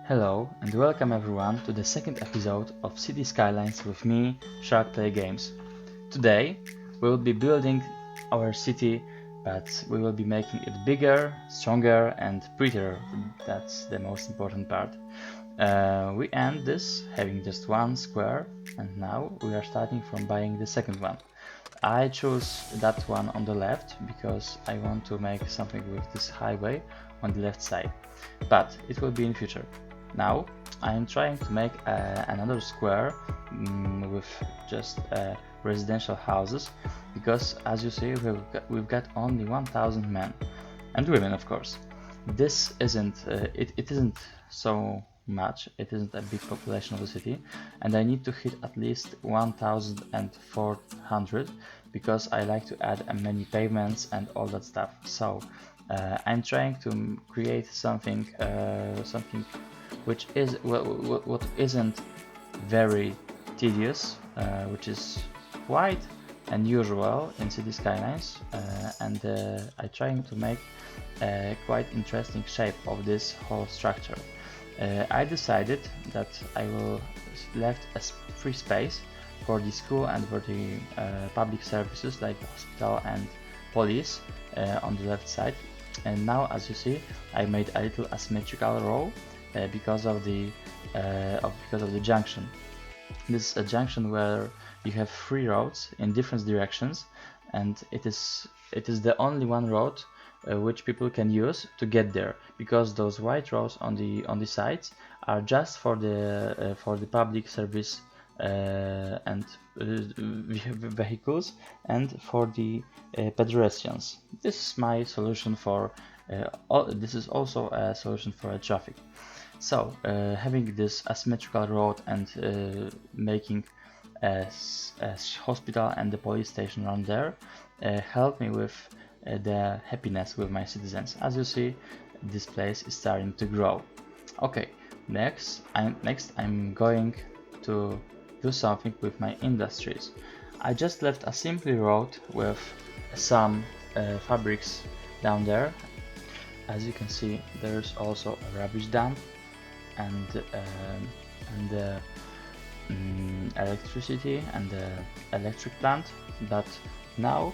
Hello and welcome everyone to the second episode of City Skylines with me, Shark Play Games. Today we will be building our city, but we will be making it bigger, stronger and prettier. That's the most important part. We end this having just one square, and now we are starting from buying the second one. I chose that one on the left because I want to make something with this highway on the left side, but it will be in future. Now I am trying to make another square with just residential houses, because as you see we've got only 1000 men and women, of course. This isn't it isn't so much, it isn't a big population of the city, and I need to hit at least 1400 because I like to add many pavements and all that stuff. So I'm trying to create something which is what isn't very tedious, which is quite unusual in City Skylines, and I'm trying to make a quite interesting shape of this whole structure. I decided that I will left a free space for the school and for the public services like hospital and police on the left side. And now, as you see, I made a little asymmetrical row because of the junction. This is a junction where you have three roads in different directions, and it is the only one road which people can use to get there, because those white roads on the sides are just for the public service and vehicles and for the pedestrians. This is my solution for this is also a solution for traffic. So having this asymmetrical road and making a hospital and the police station around there helped me with the happiness with my citizens. As you see, this place is starting to grow. Okay, next I'm going to do something with my industries. I just left a simple road with some fabrics down there. As you can see, there's also a rubbish dump and electricity and the electric plant. But now,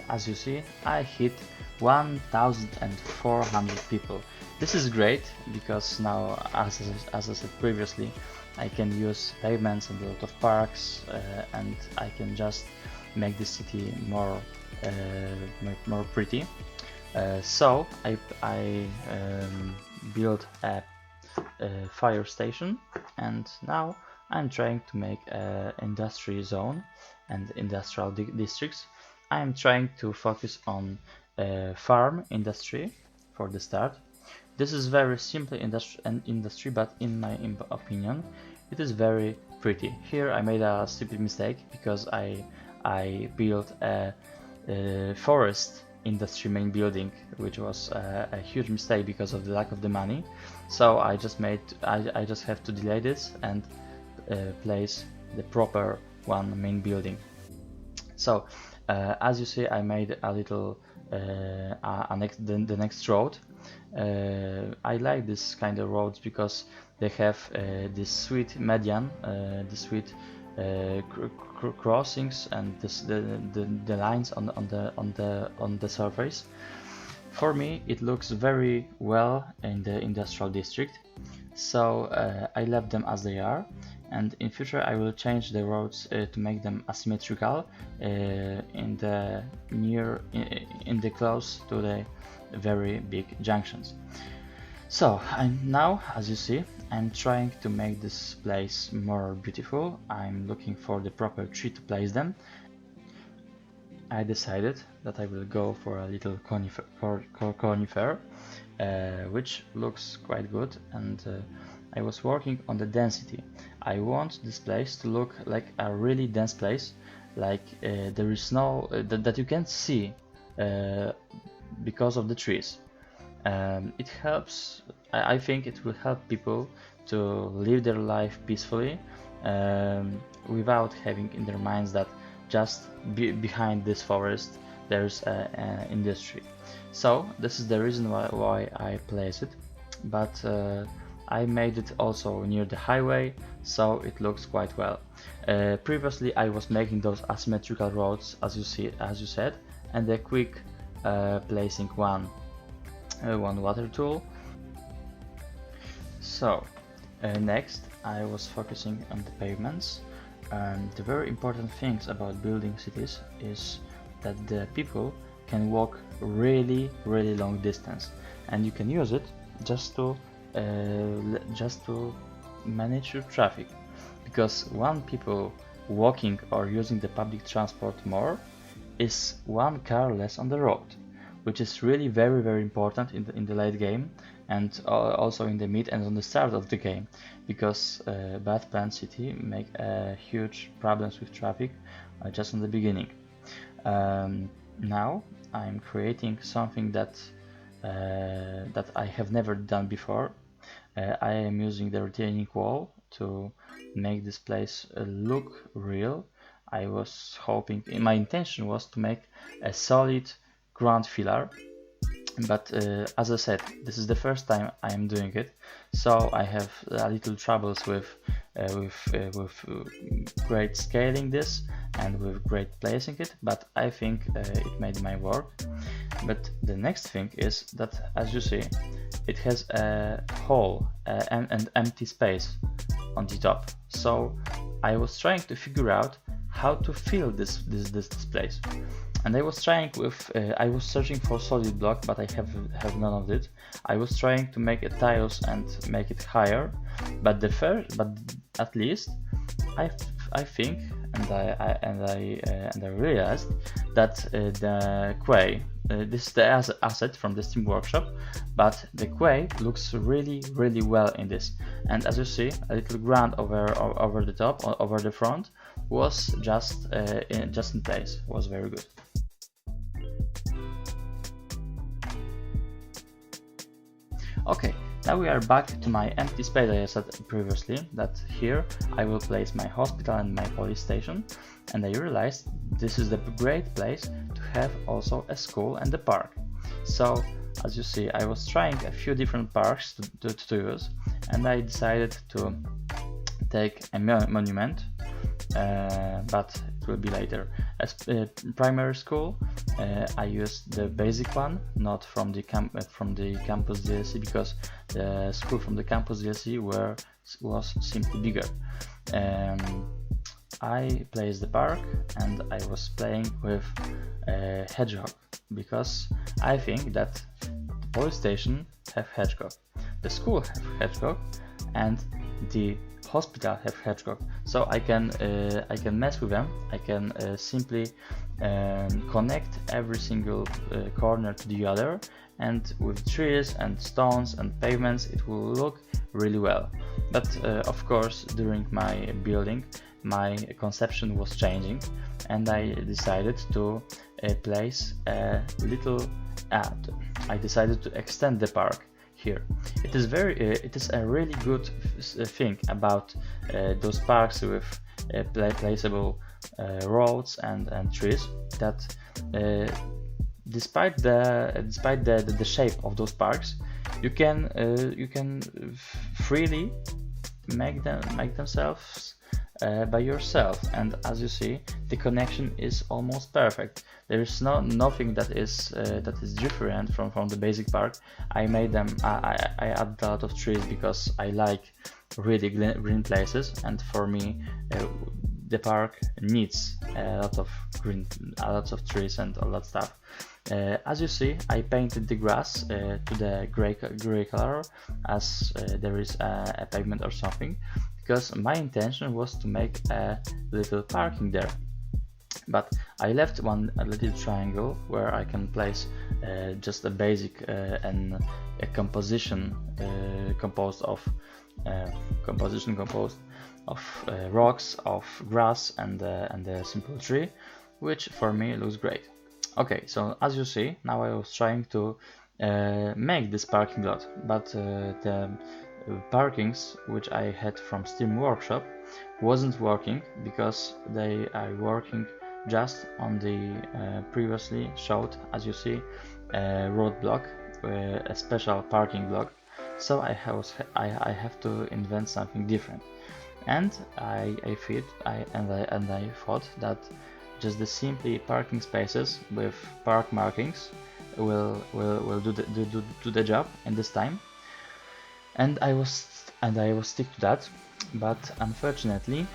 as you see, I hit 1400 people. This is great because now, as I said previously, I can use pavements and a lot of parks, and I can just make the city more pretty. So I built a fire station, and now I'm trying to make an industry zone and industrial districts. I'm trying to focus on farm industry for the start. This is very simple industry, but in my opinion, it is very pretty. Here I made a stupid mistake because I built a forest industry main building, which was a huge mistake because of the lack of the money. So I just have to delay this and place the proper one main building. So as you see, I made a little the next road. I like this kind of roads because they have this sweet median, the sweet crossings and the lines on the surface. For me, it looks very well in the industrial district, so I left them as they are. And in future, I will change the roads to make them asymmetrical in the close to the very big junctions. So now, as you see, I'm trying to make this place more beautiful. I'm looking for the proper tree to place them. I decided that I will go for a little conifer, which looks quite good, and I was working on the density. I want this place to look like a really dense place, like there is no that you can't see because of the trees. It helps. I think it will help people to live their life peacefully, without having in their minds that just behind this forest there's an industry. So this is the reason why I place it. But I made it also near the highway, so it looks quite well. Previously I was making those asymmetrical roads as you said, and a quick placing one water tool. So next I was focusing on the pavements. The very important things about building cities is that the people can walk really long distance, and you can use it just to manage your traffic, because one people walking or using the public transport more is one car less on the road, which is really very important in the late game, and also in the mid and on the start of the game, because bad planned city make huge problems with traffic just in the beginning. Now I'm creating something that I have never done before. I am using the retaining wall to make this place look real. I was hoping, my intention was to make a solid ground filler, but as I said, this is the first time I am doing it, so I have a little troubles with great scaling this and with great placing it, but I think it made my work. But the next thing is that, as you see, it has a hole and empty space on the top, so I was trying to figure out how to fill this place. And I was trying with, I was searching for solid block, but I have none of it. I was trying to make a tiles and make it higher, but at least I think, and I realized that the quay, this is the asset from the Steam Workshop, but the quay looks really well in this. And as you see, a little ground over the top, over the front, was just in place. Was very good. Okay, now we are back to my empty space I said previously, that here I will place my hospital and my police station, and I realized this is the great place to have also a school and a park. So as you see, I was trying a few different parks to use, and I decided to take a monument, but it will be later. As primary school, I used the basic one, not from the campus DLC, because the school from the campus DLC was simply bigger. I placed the park, and I was playing with hedgehog, because I think that the police station have hedgehog, the school have hedgehog, and the hospital have hedgehog, so I can mess with them. I can simply connect every single corner to the other, and with trees and stones and pavements it will look really well. But of course, during my building my conception was changing, and I decided to place a little ad. I decided to extend the park here. It is a really good thing about those parks with placeable roads and trees, that despite the shape of those parks, you can freely make themselves by yourself. And as you see, the connection is almost perfect. There is nothing that is different from the basic park. I made them. I added a lot of trees because I like really green places, and for me, the park needs a lot of trees and all that stuff. As you see, I painted the grass to the gray color, as there is a pavement or something, because my intention was to make a little parking there. But I left a little triangle where I can place just a basic and a composition composed of rocks, of grass, and a simple tree, which for me looks great. Okay, so as you see, now I was trying to make this parking lot, but the parkings which I had from Steam Workshop wasn't working, because they are working just on the previously showed, as you see, road block, a special parking block. So I have to invent something different, and I thought that just the simply parking spaces with park markings will do the job in this time, and I was stick to that, but unfortunately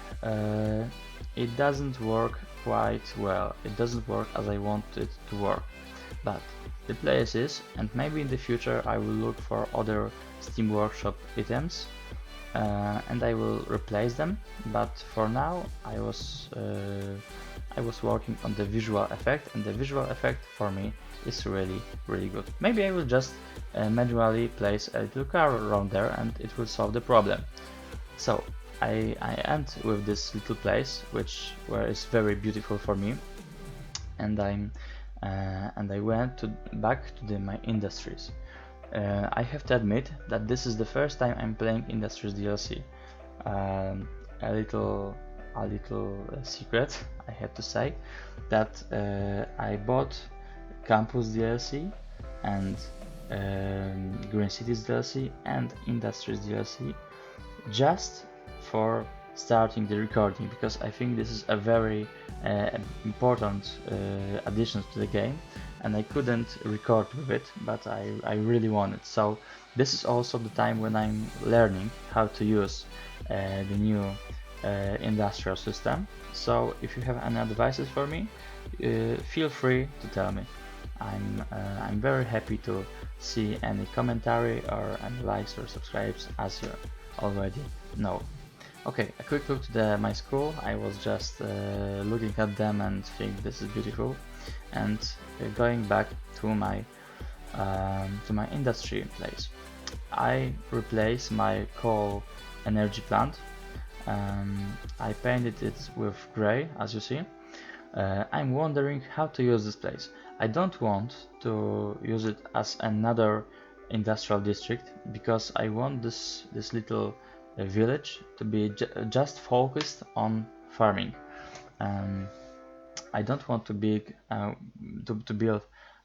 it doesn't work quite well. It doesn't work as I want it to work. But the place is, and maybe in the future I will look for other Steam Workshop items and I will replace them. But for now I was working on the visual effect, and the visual effect for me is really good. Maybe I will just manually place a little car around there and it will solve the problem. So I end with this little place where is very beautiful for me, and I went back to my industries. I have to admit that this is the first time I'm playing Industries DLC. A little secret I have to say that I bought Campus DLC and Green Cities DLC and Industries DLC just for starting the recording, because I think this is a very important addition to the game, and I couldn't record with it, but I really wanted. So this is also the time when I'm learning how to use the new industrial system. So if you have any advices for me, feel free to tell me. I'm very happy to see any commentary or any likes or subscribes, as you already know. Okay, a quick look to my school. I was just looking at them and think this is beautiful, and going back to my industry place. I replaced my coal energy plant. I painted it with gray, as you see. I'm wondering how to use this place. I don't want to use it as another industrial district, because I want this little village to be just focused on farming. I don't want to build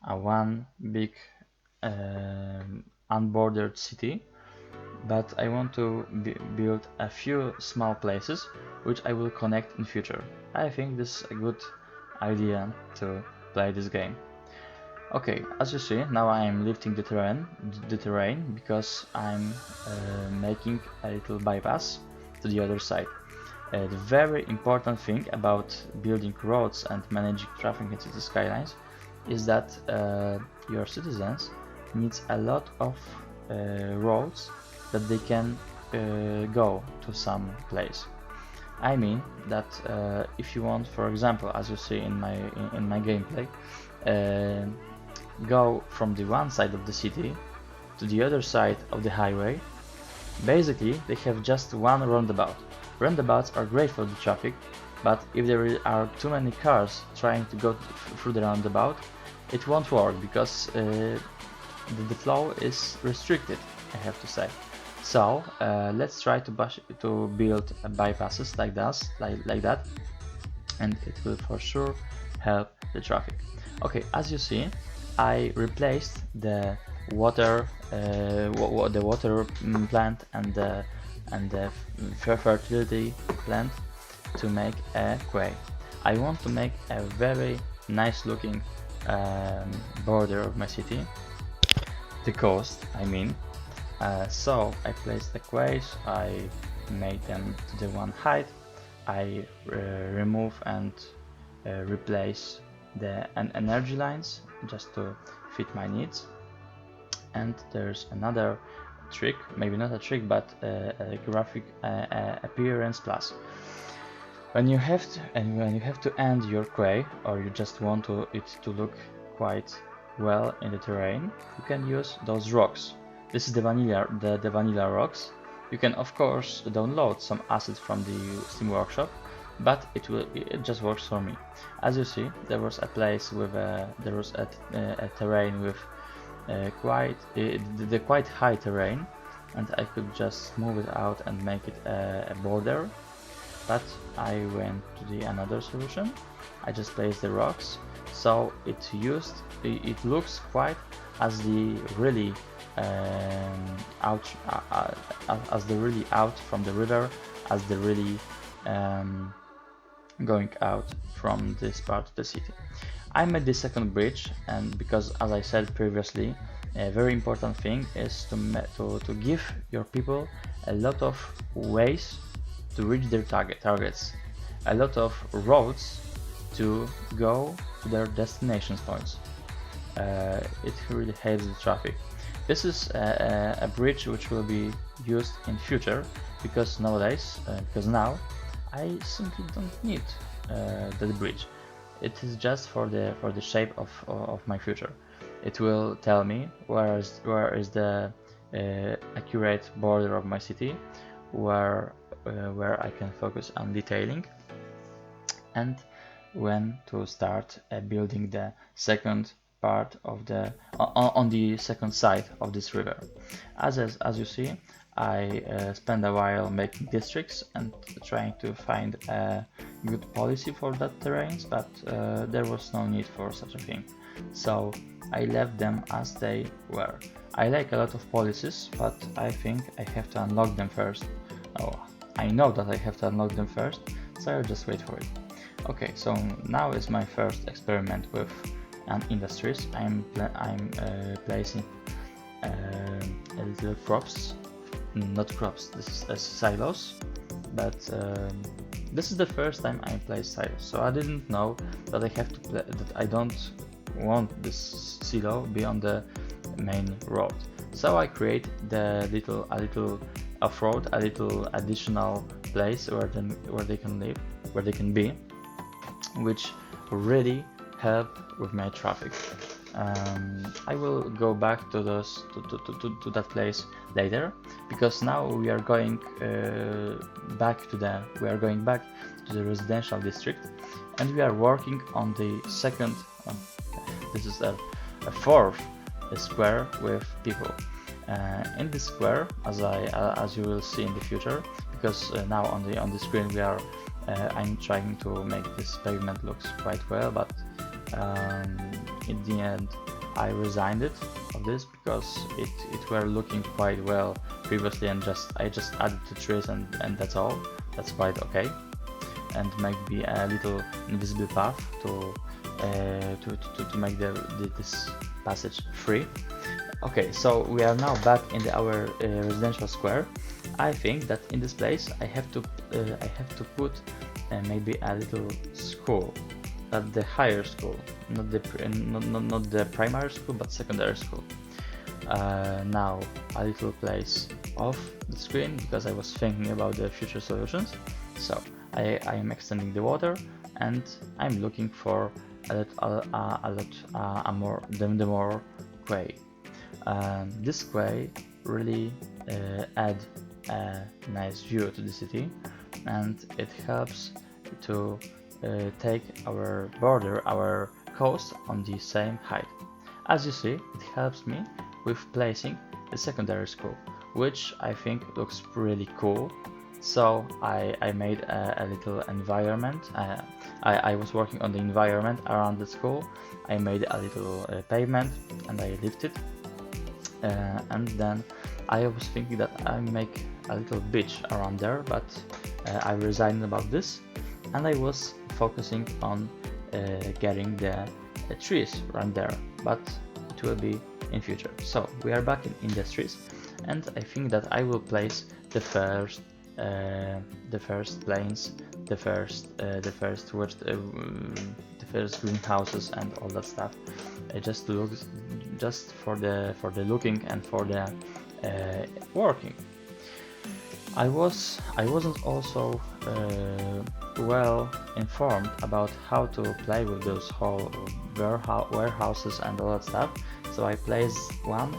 one big unbordered city, but I want to build a few small places which I will connect in future. I think this is a good idea to play this game. Okay, as you see, now I am lifting the terrain because I'm making a little bypass to the other side. The very important thing about building roads and managing traffic in city skylines is that your citizens needs a lot of roads that they can go to some place. I mean that if you want, for example, as you see in my gameplay, go from the one side of the city to the other side of the highway, basically they have just one roundabout. Roundabouts are great for the traffic, but if there are too many cars trying to go through the roundabout, it won't work, because the flow is restricted, I have to say. So let's try to build bypasses like that, and it will for sure help the traffic. Okay, as you see, I replaced the water plant and the fertility plant to make a quay. I want to make a very nice looking border of my city, the coast I mean. So I placed the quays, I made them to the one height, I remove and replace the energy lines just to fit my needs. And there's another trick, maybe not a trick, but a graphic appearance plus. When you have to end your quay, or you just want it to look quite well in the terrain, you can use those rocks. This is the vanilla rocks. You can of course download some assets from the Steam Workshop, but it just works for me. As you see, there was a place with a terrain with quite high terrain, and I could just move it out and make it a border. But I went to another solution. I just placed the rocks, so it looks quite as the really out as the really out from the river, as the really going out from this part of the city. I made the second bridge, and because, as I said previously, a very important thing is to give your people a lot of ways to reach their targets, a lot of roads to go to their destination points. It really helps the traffic. This is a bridge which will be used in future, because nowadays, because now I simply don't need that bridge. It is just for the shape of my future. It will tell me where is the accurate border of my city, where I can focus on detailing, and when to start building the second part of the on the second side of this river. As you see, I spend a while making districts and trying to find a good policy for that terrains, but there was no need for such a thing, so I left them as they were. I like a lot of policies, but I think I have to unlock them first. Oh, I know that I have to unlock them first, so I'll just wait for it. Okay, so now is my first experiment with industries. I'm placing a little crops, not crops, this is silos, but this is the first time I play silos, so I didn't know that I have to play, that I don't want this silo be on the main road. So I create a little off-road, a little additional place where they can live, where they can be, which really help with my traffic. I will go back to those to that place later, because now we are going back to the residential district, and we are working on the second. This is a fourth square with people. In this square, as you will see in the future, because now on the screen we are. I'm trying to make this pavement looks quite well, but in the end I resigned it of this, because it were looking quite well previously, and I just added the trees and that's all. That's quite okay, and maybe a little invisible path to make this passage free. Okay, so we are now back in our residential square. I think that in this place I have to put maybe a little school, at the higher school, not the primary school, but secondary school. Now a little place off the screen, because I was thinking about the future solutions. So I am extending the water, and I'm looking for a more quay. This quay really add a nice view to the city, and it helps to take our border, our coast on the same height. As you see, it helps me with placing the secondary school, which I think looks really cool. So I made a little environment. I was working on the environment around the school. I made a little pavement, and I lifted, and then I was thinking that I make a little beach around there, but I resigned about this, and I was focusing on getting the trees around there, but it will be in future. So we are back in industries, and I think that I will place the first planes, the first greenhouses and all that stuff. Just for the looking and for the working. I wasn't also well informed about how to play with those whole warehouses and all that stuff. So I placed one.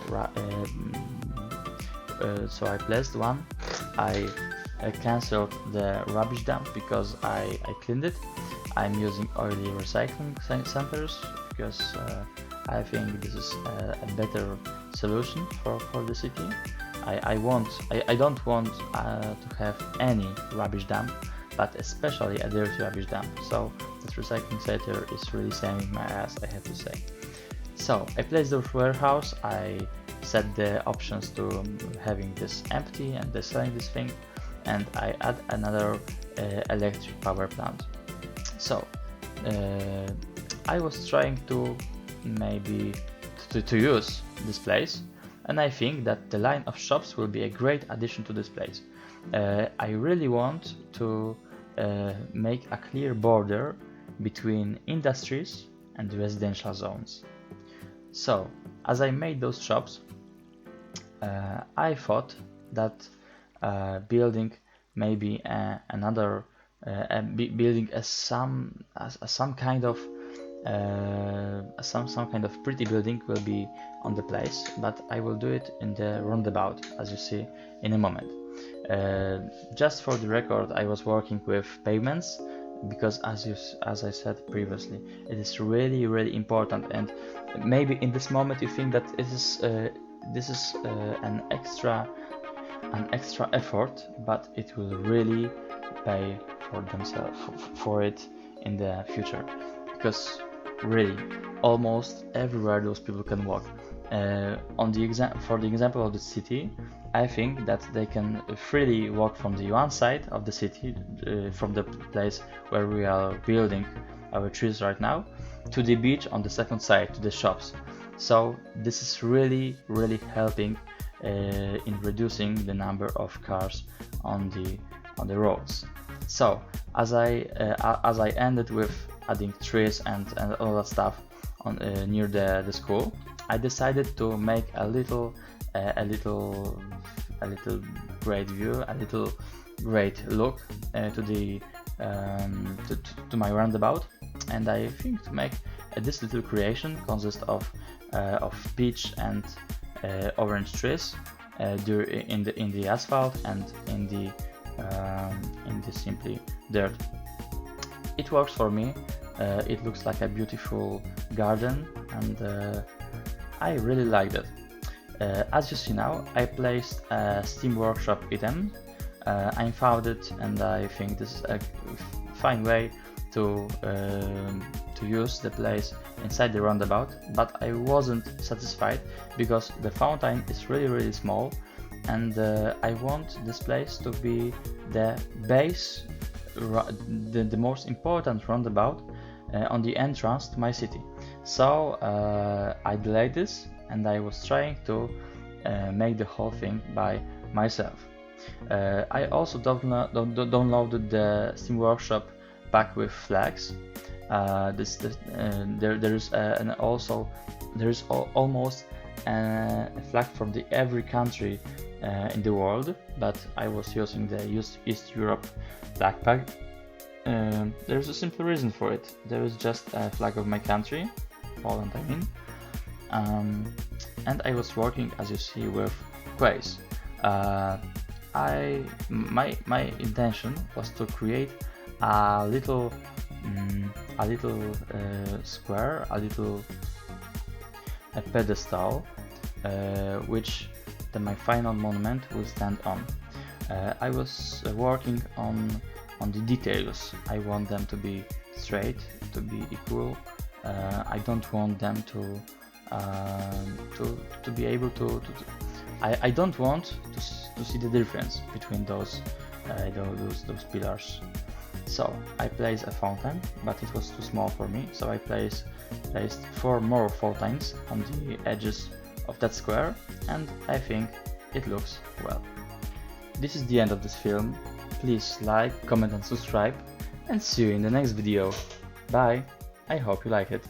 I cancelled the rubbish dump because I cleaned it. I'm using oily recycling centers because I think this is a better solution for the city. I don't want to have any rubbish dump, but especially a dirty rubbish dump. So this recycling center is really saving my ass, I have to say. So I placed the warehouse, I set the options to having this empty and the selling this thing, and I add another electric power plant. So I was trying to maybe to use this place, and I think that the line of shops will be a great addition to this place. I really want to make a clear border between industries and residential zones. So as I made those shops, I thought that building maybe another building as some kind of some kind of pretty building will be on the place, but I will do it in the roundabout, as you see in a moment. Just for the record, I was working with pavements because, as I said previously, it is really important, and maybe in this moment you think that it is this is an extra effort, but it will really pay for themselves for it in the future, because really almost everywhere those people can walk. For the example of the city, I think that they can freely walk from the one side of the city, from the place where we are building our trees right now, to the beach on the second side, to the shops. So this is really helping in reducing the number of cars on the roads. So as I ended with adding trees and all that stuff on near the school, I decided to make a little great view, a little great look to the to my roundabout, and I think to make this little creation consists of peach and orange trees in the asphalt and in the simply dirt. It works for me. It looks like a beautiful garden, and I really liked it. As you see now, I placed a Steam Workshop item. I found it, and I think this is a fine way to use the place inside the roundabout, but I wasn't satisfied because the fountain is really small, and I want this place to be the base, the most important roundabout on the entrance to my city. So I delayed this, and I was trying to make the whole thing by myself. I also downloaded the Steam Workshop pack with flags. There is almost a flag from every country in the world, but I was using the East Europe flag pack. There's a simple reason for it. There is just a flag of my country, Poland I mean, and I was working, as you see, with quays. My intention was to create a little square, a pedestal, which my final monument will stand on. I was working on the details. I want them to be straight, to be equal. I don't want them to be able to I don't want to see the difference between those pillars. So I placed a fountain, but it was too small for me, so I placed 4 more fountains on the edges of that square, and I think it looks well. This is the end of this film. Please like, comment and subscribe, and see you in the next video. Bye! I hope you like it.